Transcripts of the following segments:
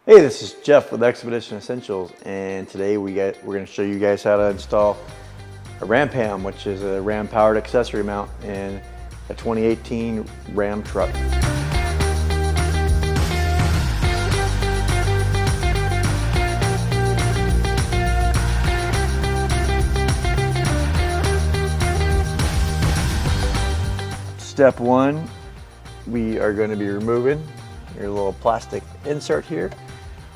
Hey, this is Jeff with Expedition Essentials, and today we're going to show you guys how to install a Ram Pam, which is a Ram powered accessory mount in a 2018 Ram truck. Step one, we are going to be removing your little plastic insert here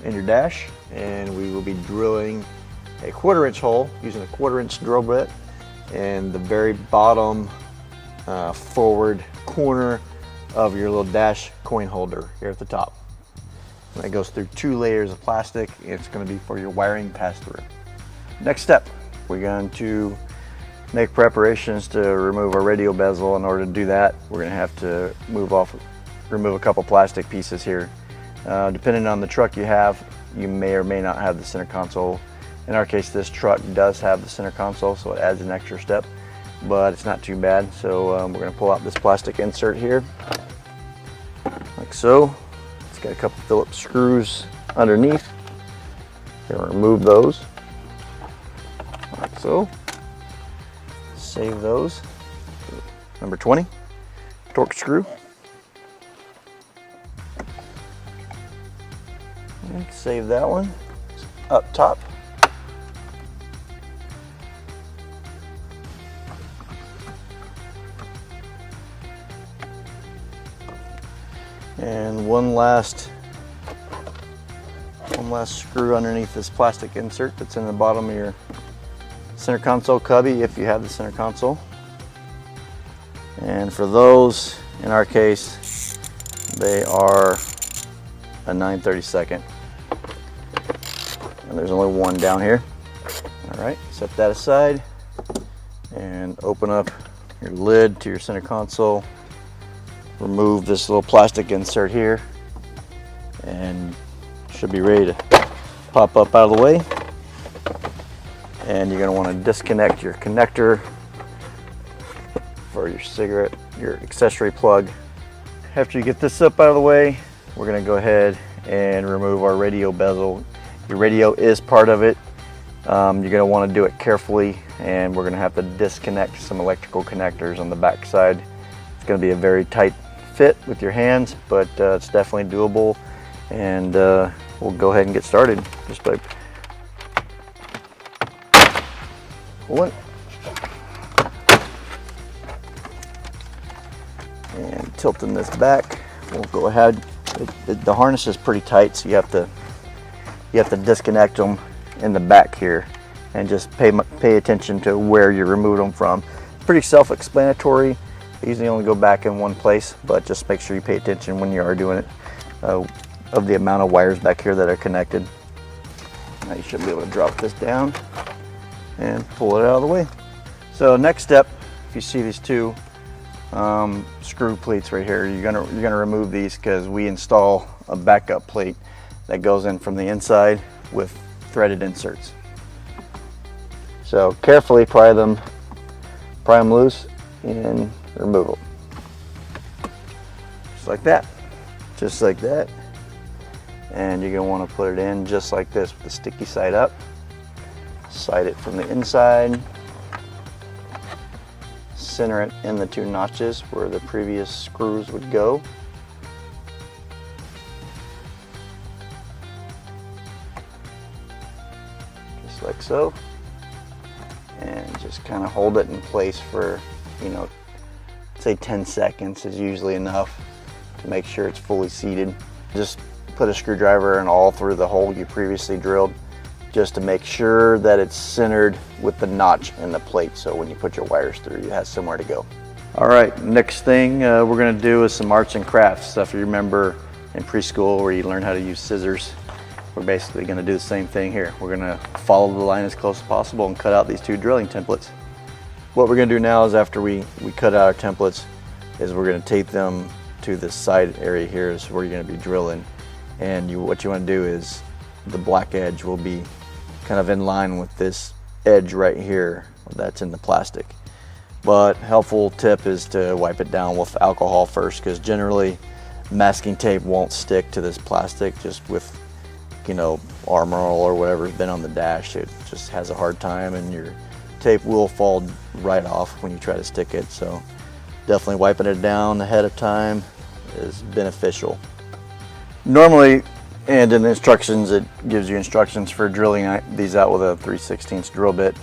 in your dash, and we will be drilling a 1/4-inch hole using a 1/4-inch drill bit in the very bottom forward corner of your little dash coin holder here at the top. And that goes through 2 layers of plastic. It's going to be for your wiring pass-through. Next step, we're going to make preparations to remove our radial bezel. In order to do that, we're going to have to remove a couple plastic pieces here. Depending on the truck you have, you may or may not have the center console. In our case, this truck does have the center console, so it adds an extra step, but it's not too bad. So we're going to pull out this plastic insert here, like so. It's got a couple Phillips screws underneath. We're going to remove those, like so. Save those. Number 20, torque screw. And save that one up top. And one last screw underneath this plastic insert that's in the bottom of your center console cubby, if you have the center console. And for those, in our case, they are a 9/32. And there's only one down here. All right, set that aside and open up your lid to your center console. Remove this little plastic insert here, and should be ready to pop up out of the way. And you're going to want to disconnect your connector for your accessory plug. After you get this up out of the way, we're going to go ahead and remove our radial bezel. Your radio is part of it. You're going to want to do it carefully, and we're going to have to disconnect some electrical connectors on the back side. It's going to be a very tight fit with your hands, but it's definitely doable, and we'll go ahead and get started just by pulling and tilting this back. We'll go ahead. The harness is pretty tight, so you have to disconnect them in the back here, and just pay attention to where you remove them from. Pretty self-explanatory. They usually only go back in one place, but just make sure you pay attention when you are doing it of the amount of wires back here that are connected. Now you should be able to drop this down and pull it out of the way. So next step, if you see these 2 screw pleats right here, you're gonna remove these because we install a backup plate that goes in from the inside with threaded inserts. So carefully pry them loose and remove them. Just like that. Just like that. And you're gonna want to put it in just like this with the sticky side up. Slide it from the inside. Center it in the 2 notches where the previous screws would go. Just like so. And just kind of hold it in place for, say 10 seconds is usually enough to make sure it's fully seated. Just put a screwdriver in all through the hole you previously drilled, just to make sure that it's centered with the notch in the plate, so when you put your wires through, you have somewhere to go. All right, next thing we're going to do is some arts and crafts stuff. You remember in preschool where you learn how to use scissors? We're basically going to do the same thing here. We're going to follow the line as close as possible and cut out these 2 drilling templates. What we're going to do now is, after we cut out our templates, is we're going to tape them to the side area here is where you're going to be drilling. And what you want to do is the black edge will be kind of in line with this edge right here that's in the plastic. But helpful tip is to wipe it down with alcohol first, because generally masking tape won't stick to this plastic just with you know, Armor All or whatever's been on the dash. It just has a hard time, and your tape will fall right off when you try to stick it. So definitely wiping it down ahead of time is beneficial. Normally, and in the instructions, it gives you instructions for drilling these out with a 3/16 drill bit.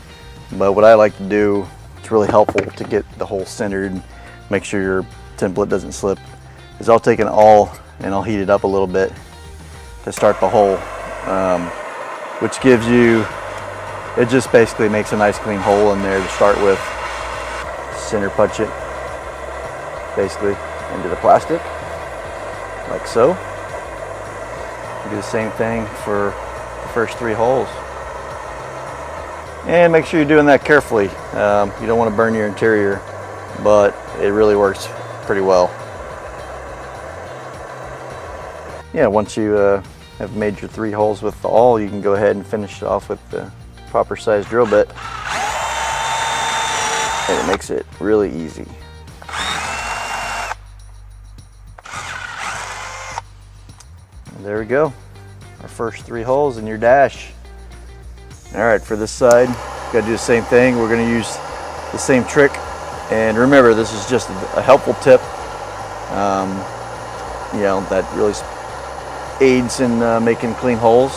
But what I like to do, it's really helpful to get the hole centered, make sure your template doesn't slip, is I'll take an awl and I'll heat it up a little bit to start the hole, which gives you, it just basically makes a nice clean hole in there to start with. Center punch it basically into the plastic, like so. Do the same thing for the first 3 holes. And make sure you're doing that carefully. You don't want to burn your interior, but it really works pretty well. Yeah, once you have made your 3 holes with the awl, you can go ahead and finish it off with the proper size drill bit. And it makes it really easy. There we go, our first 3 holes in your dash. All right, for this side, gotta do the same thing. We're gonna use the same trick. And remember, this is just a helpful tip, you know, that really aids in making clean holes.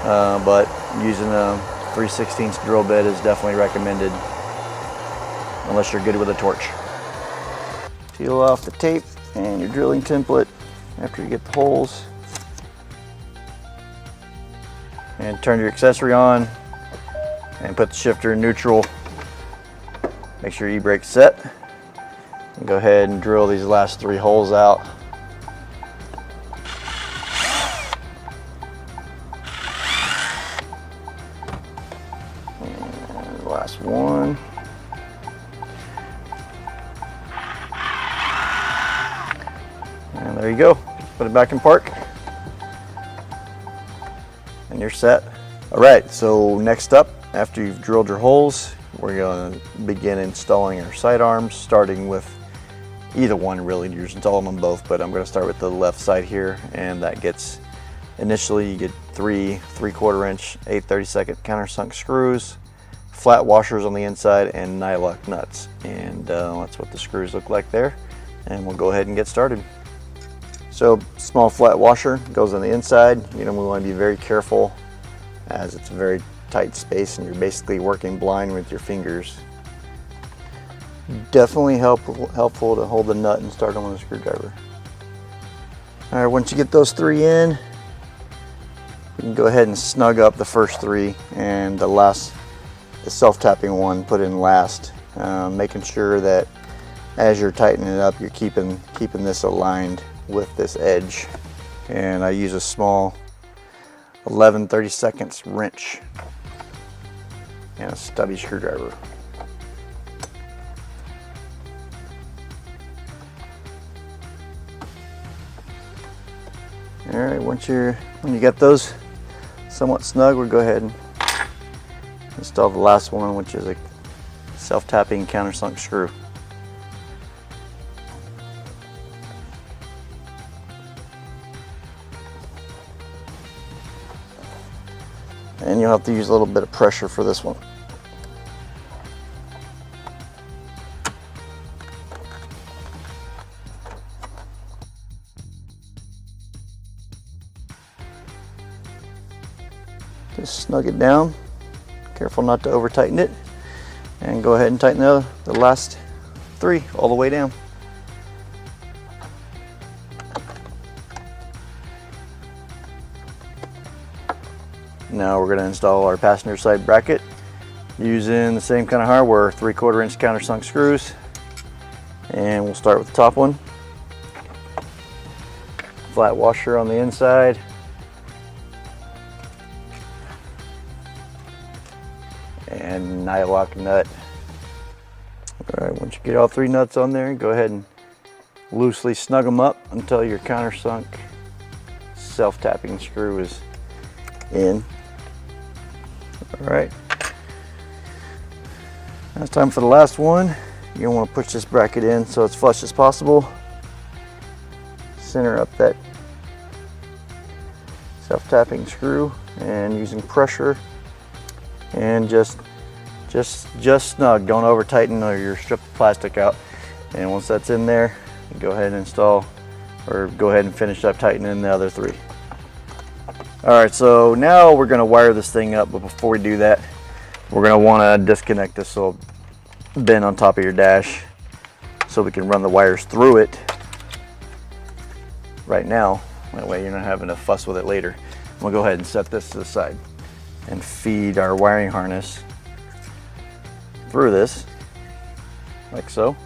But using a 3/16 drill bit is definitely recommended, unless you're good with a torch. Peel off the tape and your drilling template after you get the holes. And turn your accessory on and put the shifter in neutral. Make sure your e-brake's set. And go ahead and drill these last 3 holes out. And the last one. And there you go. Put it back in park. And you're set. All right, so next up, after you've drilled your holes, we're going to begin installing our sidearms, starting with either one really. You're installing them both, but I'm going to start with the left side here, and that gets, initially you get 3 3/4 inch 8/32 countersunk screws, flat washers on the inside, and nylock nuts. And that's what the screws look like there. And we'll go ahead and get started. So small flat washer goes on the inside. You know, we want to be very careful as it's a very tight space and you're basically working blind with your fingers. Definitely helpful to hold the nut and start on with a screwdriver. All right, once you get those 3 in, you can go ahead and snug up the first 3, and the self-tapping one, put in last, making sure that as you're tightening it up, you're keeping this aligned with this edge. And I use a small 11/32 wrench and a stubby screwdriver. All right, when you get those somewhat snug, we'll go ahead and install the last one, which is a self-tapping countersunk screw. And you'll have to use a little bit of pressure for this one. Just snug it down. Careful not to over tighten it. And go ahead and tighten the last 3 all the way down. Now we're going to install our passenger side bracket using the same kind of hardware, 3/4 inch countersunk screws. And we'll start with the top one. Flat washer on the inside. And nylock nut. All right, once you get all 3 nuts on there, go ahead and loosely snug them up until your countersunk self-tapping screw is in. All right, now it's time for the last one. You're gonna want to push this bracket in so it's flush as possible. Center up that tapping screw and using pressure, and just snug. Don't over tighten or you'll strip the plastic out. And once that's in there, go ahead and install, or go ahead and finish up tightening the other 3. All right, so now we're going to wire this thing up, but before we do that, we're going to want to disconnect this little bin on top of your dash so we can run the wires through it right now. That way you're not having to fuss with it later. We'll go ahead and set this to the side and feed our wiring harness through this, like so,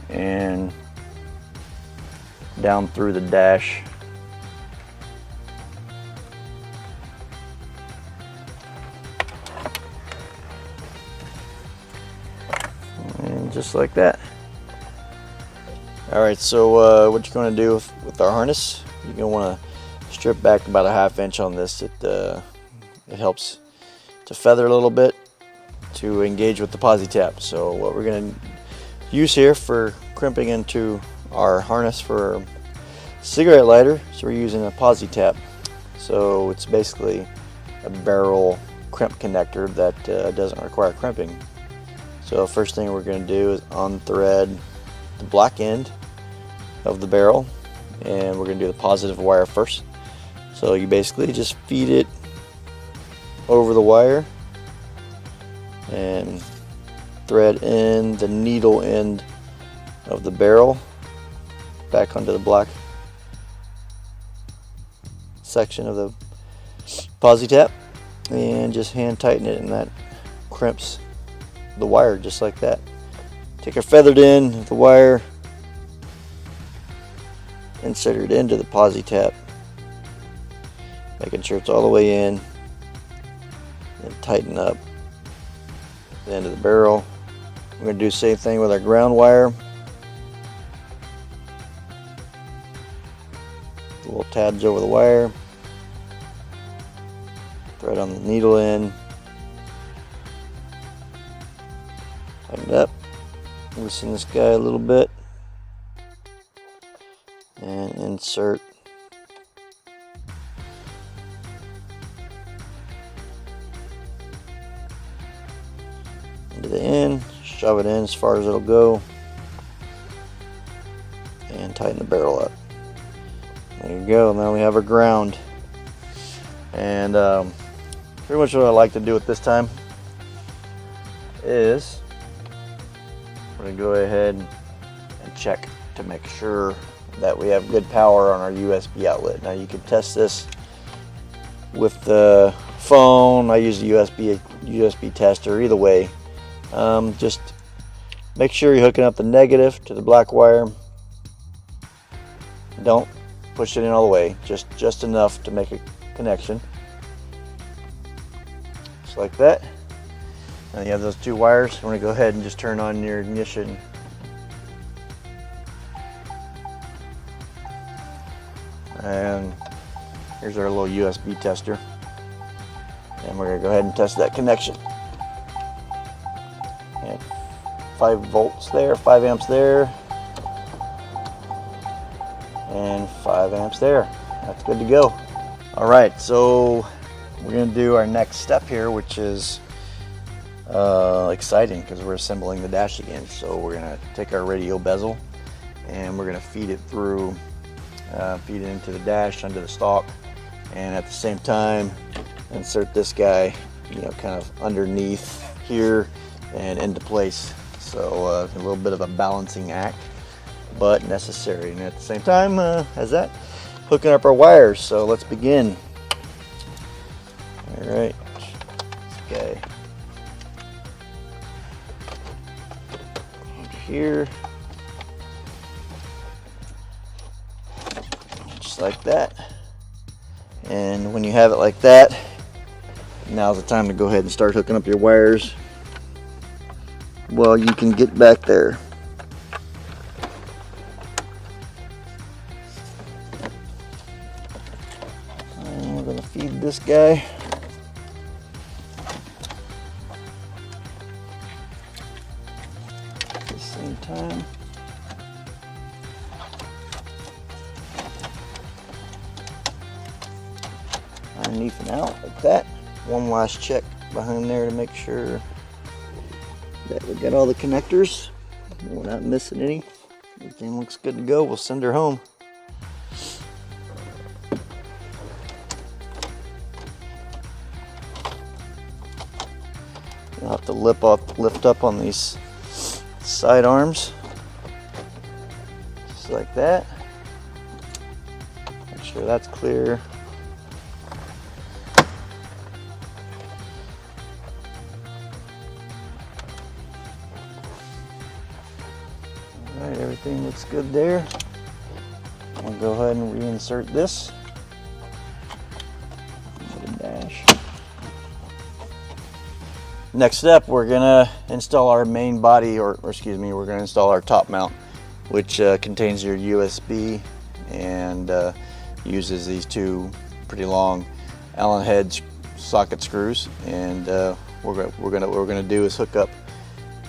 and down through the dash. And just like that. All right, so what you're going to do with our harness, you're going to want to strip back about a 1/2 inch on this. It helps to feather a little bit to engage with the posi tap. So what we're going to use here for crimping into our harness for cigarette lighter, so we're using a posi tap. So it's basically a barrel crimp connector that doesn't require crimping. So first thing we're going to do is unthread the black end of the barrel, and we're going to do the positive wire first. So you basically just feed it over the wire and thread in the needle end of the barrel back onto the black section of the posi tap, and just hand tighten it, and that crimps the wire just like that. Take our feathered end of the wire, insert it into the posi tap, making sure it's all the way in, and tighten up the end of the barrel. We're going to do the same thing with our ground wire. Little tabs over the wire, thread on the needle end, tighten it up, loosen this guy a little bit, and insert into the end, shove it in as far as it'll go, and tighten the barrel up. There you go. Now we have our ground. And pretty much what I like to do at this time is we're going to go ahead and check to make sure that we have good power on our USB outlet. Now you can test this with the phone. I use a USB tester. Either way, just make sure you're hooking up the negative to the black wire. Don't push it in all the way, just enough to make a connection, just like that. Now you have those 2 wires. You want to go ahead and just turn on your ignition. And here's our little USB tester, and we're going to go ahead and test that connection. And 5 volts there, 5 amps there, and 5 amps there. That's good to go. All right, so we're going to do our next step here, which is exciting because we're assembling the dash again. So we're going to take our radial bezel and we're going to feed it through, feed it into the dash under the stalk, and at the same time insert this guy, you know, kind of underneath here and into place. So a little bit of a balancing act, but necessary. And at the same time as that, hooking up our wires. So let's begin. All right, this guy over here, just like that. And when you have it like that, now's the time to go ahead and start hooking up your wires. Well, you can get back there. And we're going to feed this guy. At the same time. underneath and out like that. One last check behind there to make sure that we got all the connectors. We're not missing any. Everything looks good to go. We'll send her home. You'll have to lift up on these side arms, just like that. Make sure that's clear. Alright, everything looks good there. I'll go ahead and reinsert this. Dash. Next step, we're gonna install our main body, or excuse me, we're gonna install our top mount, which contains your USB and uses these two pretty long Allen head socket screws. And what we're gonna do is hook up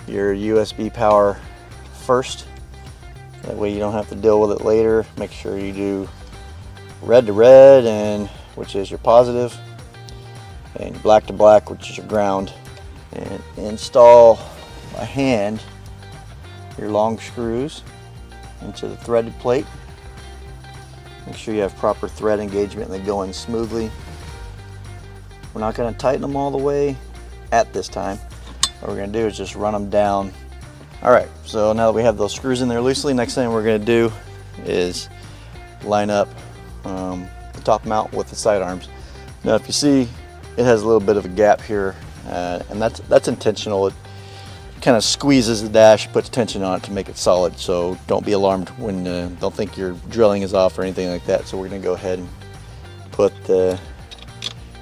your USB power first. That way you don't have to deal with it later. Make sure you do red to red, and which is your positive, and black to black, which is your ground. And install by hand your long screws into the threaded plate. Make sure you have proper thread engagement and they go in smoothly. We're not going to tighten them all the way at this time. What we're going to do is just run them down. Alright, so now that we have those screws in there loosely, next thing we're going to do is line up the top mount with the side arms. Now if you see, it has a little bit of a gap here. And that's intentional. It kind of squeezes the dash, puts tension on it to make it solid. So don't be alarmed when don't think your drilling is off or anything like that. So we're going to go ahead and put the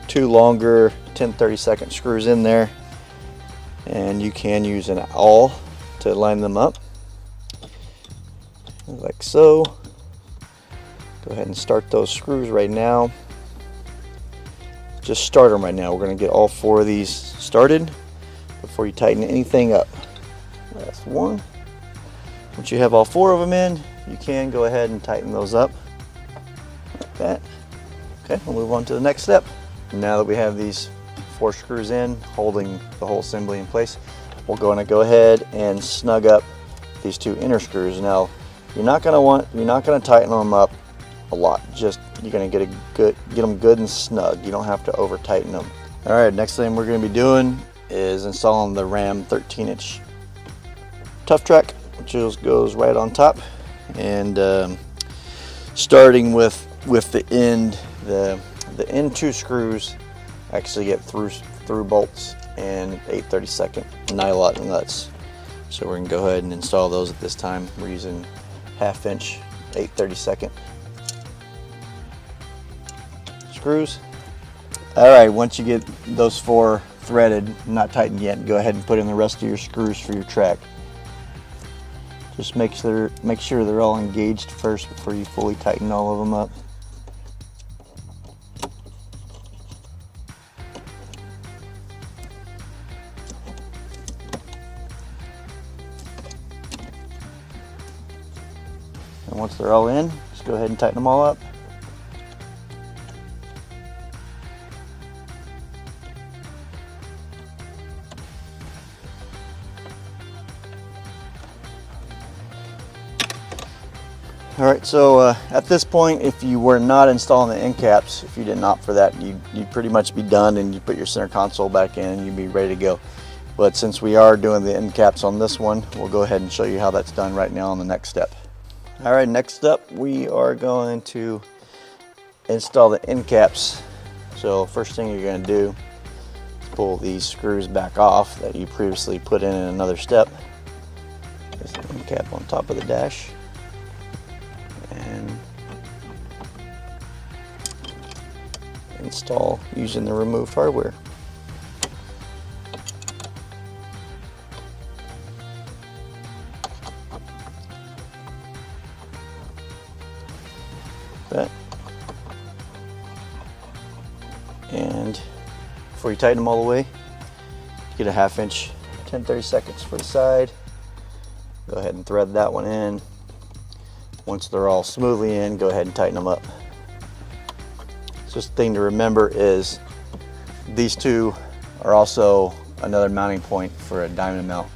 two longer 10-32 screws in there, and you can use an awl to line them up like so. Go ahead and start those screws right now. Just start them right now. We're going to get all 4 of these started before you tighten anything up. Last one. Once you have all 4 of them in, you can go ahead and tighten those up like that. Okay, we'll move on to the next step. Now that we have these 4 screws in, holding the whole assembly in place, we're going to go ahead and snug up these 2 inner screws. Now, you're not going to tighten them up a lot. Just you're going to get them good and snug. You don't have to over tighten them. All right, next thing we're going to be doing is installing the Ram 13-inch tough track, which goes right on top, and starting with the end, the end 2 screws actually get through bolts and 8/32 nylon nuts. So we're going to go ahead and install those at this time. We're using 1/2 inch 8/32 screws. Alright, once you get those 4 threaded, not tightened yet, go ahead and put in the rest of your screws for your track. Just make sure they're all engaged first before you fully tighten all of them up. And once they're all in, just go ahead and tighten them all up. Alright, so at this point, if you were not installing the end caps, if you didn't opt for that, you'd pretty much be done, and you put your center console back in and you'd be ready to go. But since we are doing the end caps on this one, we'll go ahead and show you how that's done right now on the next step. Alright, next up we are going to install the end caps. So first thing you're going to do is pull these screws back off that you previously put in another step. There's the end cap on top of the dash. And install using the removed hardware. That. And before you tighten them all the way, get a 1/2 inch 10/32 for the side. Go ahead and thread that one in. Once they're all smoothly in, go ahead and tighten them up. Just a thing to remember is these two are also another mounting point for a diamond mount.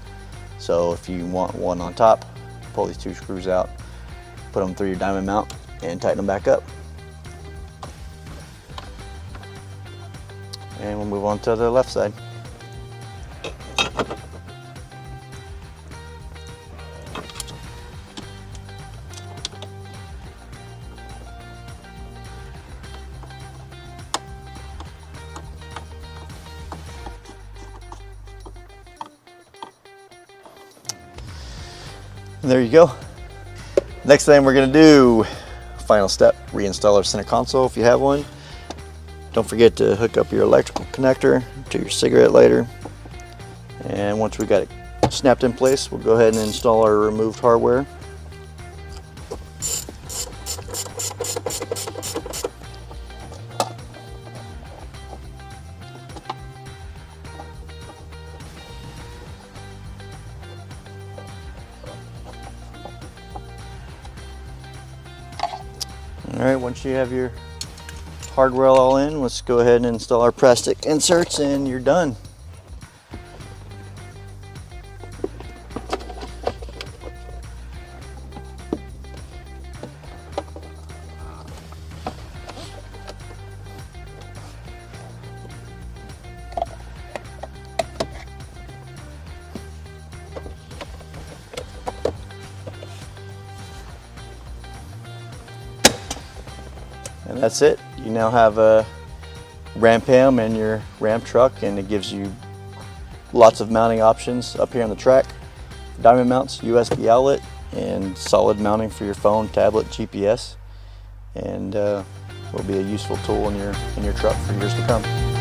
So if you want one on top, pull these two screws out, put them through your diamond mount, and tighten them back up. And we'll move on to the left side. And there you go. Next thing we're gonna do, final step, reinstall our center console if you have one. Don't forget to hook up your electrical connector to your cigarette lighter. And once we got it snapped in place, we'll go ahead and install our removed hardware. Alright, once you have your hardware all in, let's go ahead and install our plastic inserts and you're done. And that's it. You now have a Ram Pam and your Ram truck, and it gives you lots of mounting options up here on the track. Diamond mounts, USB outlet, and solid mounting for your phone, tablet, GPS, and will be a useful tool in your truck for years to come.